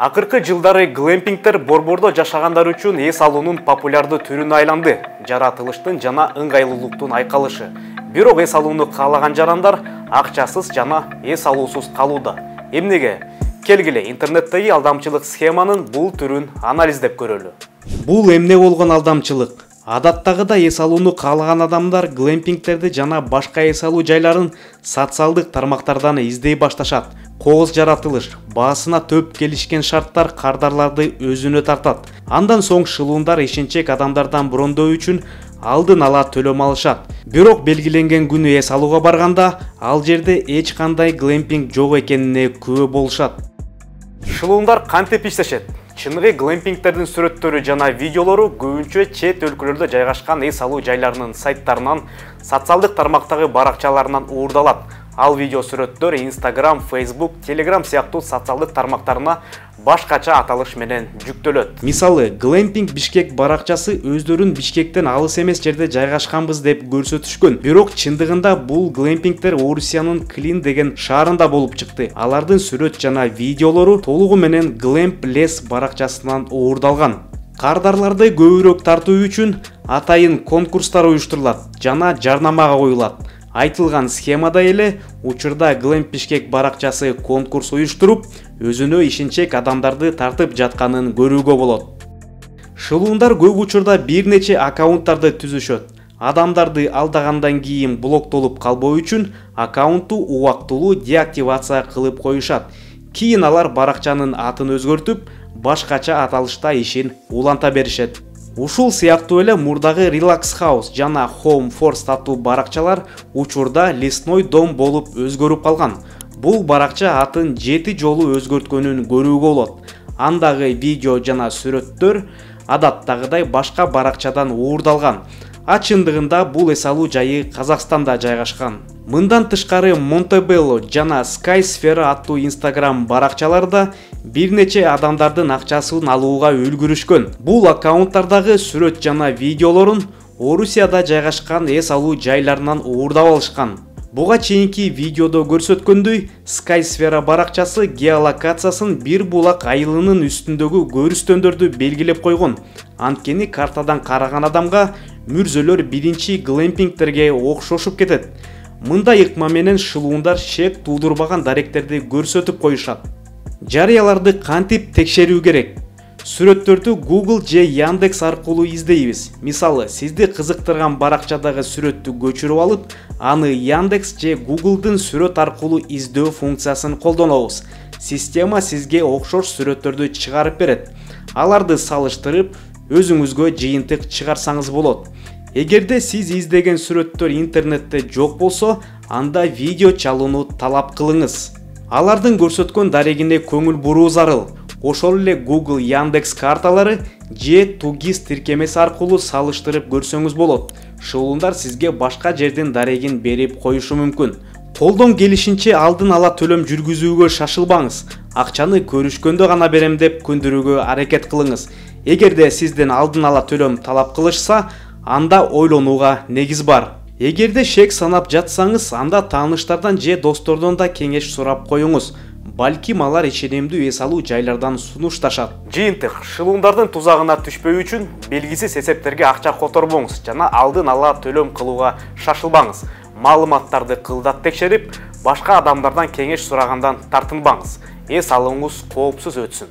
Акыркы жылдары глэмпингтер борбордо жашагандар үчүн эс алуунун популярдуу түрүнө айланды. Жаратылыштын жана ыңгайлуулуктун айкалышы. Бирок эс алууну каалаган жарандар акчасыз жана эс алуусуз калууда. Эмнеге? Келгиле интернеттеги алдамчылык схеманын бул түрүн анализдеп көрөлү. Бул эмне болгон алдамчылык? Адаттагыдай эс алууну каалаган адамдар глэмпингтерди жана башка эс алуу жайларын социалдык тармактардан издей башташат. Кооз жаратылыш, баасына төп келишкен шарттар кардарларды өзүнө тартат. Андан соң шылуундар ишенчек адамдардан брондоо үчүн алдын ала төлөм алышат. Бирок белгиленген күнү эс алууга барганда ал жерде эч кандай глэмпинг жок экенине күбө болушат. Шылуундар кантип иштешет? Чыныгы глэмпингтердин сүрөттөрү жана видеолору көбүнчө чет өлкөлөрдө жайгашкан эс алуу жайларынын сайттарынан, социалдык тармактагы баракчаларынан уурдалат. Ал видео сүрөттөр Instagram, Facebook, Telegram сыяктуу социалдык тармактарына башкача аталыш менен жүктөлөт. Мисалы, Glamping Бишкек баракчасы өздөрүн Бишкектен алыс эмес жерде жайгашканбыз деп көрсөтүшкөн. Бирок чындыгында бул глэмпингтер Орусиянын Клин деген шаарында болуп чыкты. Алардын сүрөт жана видеолору толугу менен Glampless баракчасынан уурдалган. Кардарларды көбүрөөк тартуу үчүн атайын конкурстар уюштурулат жана жарнамага коюлат. Айтылган схемада эле учурда Glamp Бишкек баракчасы конкурс уюштуруп, өзүнө ишенчек адамдарды тартып жатканын көрүүгө болот. Шылуундар көп учурда бир нече аккаунттарды түзүшөт. Адамдарды алдагандан кийин блоктолуп калбоо үчүн аккаунтту убактылуу деактивация кылып коюшат. Кийин алар баракчанын атын өзгөртүп, башкача аталышта ишин уланта беришет. Ушул сыяктуу эле мурдагы Relax House жана Home Force аттуу баракчалар учурда Лесной дом болуп өзгөрүп калган. Бул баракча атын 7 жолу өзгөрткөнүн көрүүгө болот. Андагы видео жана сүрөттөр адаттагыдай башка баракчадан уурдалган. Чындыгында бул эс алуу жайы Казакстанда жайгашкан. Мындан тышкары Montebello жана Skysphere аттуу Instagram баракчаларда бир нече адамдардын акчасын алууга үлгүрүшкөн. Бул аккаунттардагы сүрөт жана видеолорун Орусияда жайгашкан эс алуу жайларынан уурдап алышкан. Буга чейинки видеодо көрсөткөндөй, Skysphere баракчасы геолокациясын бир булак айылынын үстүндөгү көрүстөндөрдү белгилеп койгон. Анткени картадан караган адамга мүрзөлөр биринчи глэмпингтерге окшошуп кетет. Мындай ыкма менен шылуундар шек туудурбаган даректерди көрсөтүп коюшат. Жарыяларды кантип текшерүү керек? Сүрөттөрдү Google же Яндекс аркылуу издейбиз. Мисалы, сизди кызыктырган баракчадагы сүрөттү көчүрүп алып, аны Яндекс же Google'дын сүрөт аркылуу издөө функциясын колдонобуз. Система сизге окшош сүрөттөрдү чыгарып берет. Аларды салыштырып, өзүңүзгө жыйынтык чыгарсаңыз болот. Эгерде сиз издеген сүрөттөр интернетте жок болсо, анда видео чалууну талап кылыңыз. Алардын көрсөткөн дарегине көңүл буруу зарыл. Ошол эле Google, Яндекс карталары же Тугис тиркемеси аркылуу салыштырып көрсөңүз болот. Шылуундар сизге башка жердин дарегин берип коюшу мүмкүн. Колдон келишинче алдын ала төлөм жүргүзүүгө шашылбаңыз. Акчаны көрүшкөндө гана берем деп көндүрүүгө аракет кылыңыз. Эгерде сизден алдын ала төлөм талап кылышса, анда ойлонууга негиз бар. Эгерде шек санап жатсаңыз, анда тааныштардан же достордон да кеңеш сурап коюңуз. Балким алар ишенимдүү эс алуу жайлардан сунушташат. Жыйынтык, шылуундардын тузагына түшпөө үчүн белгисиз эсептерге акча которбоңуз жана алдын ала төлөм кылууга шашылбаңыз. Маалыматтарды кылдат текшерип, башка адамдардан кеңеш сурагандан тартынбаңыз. Эс алууңуз коопсуз өтсүн.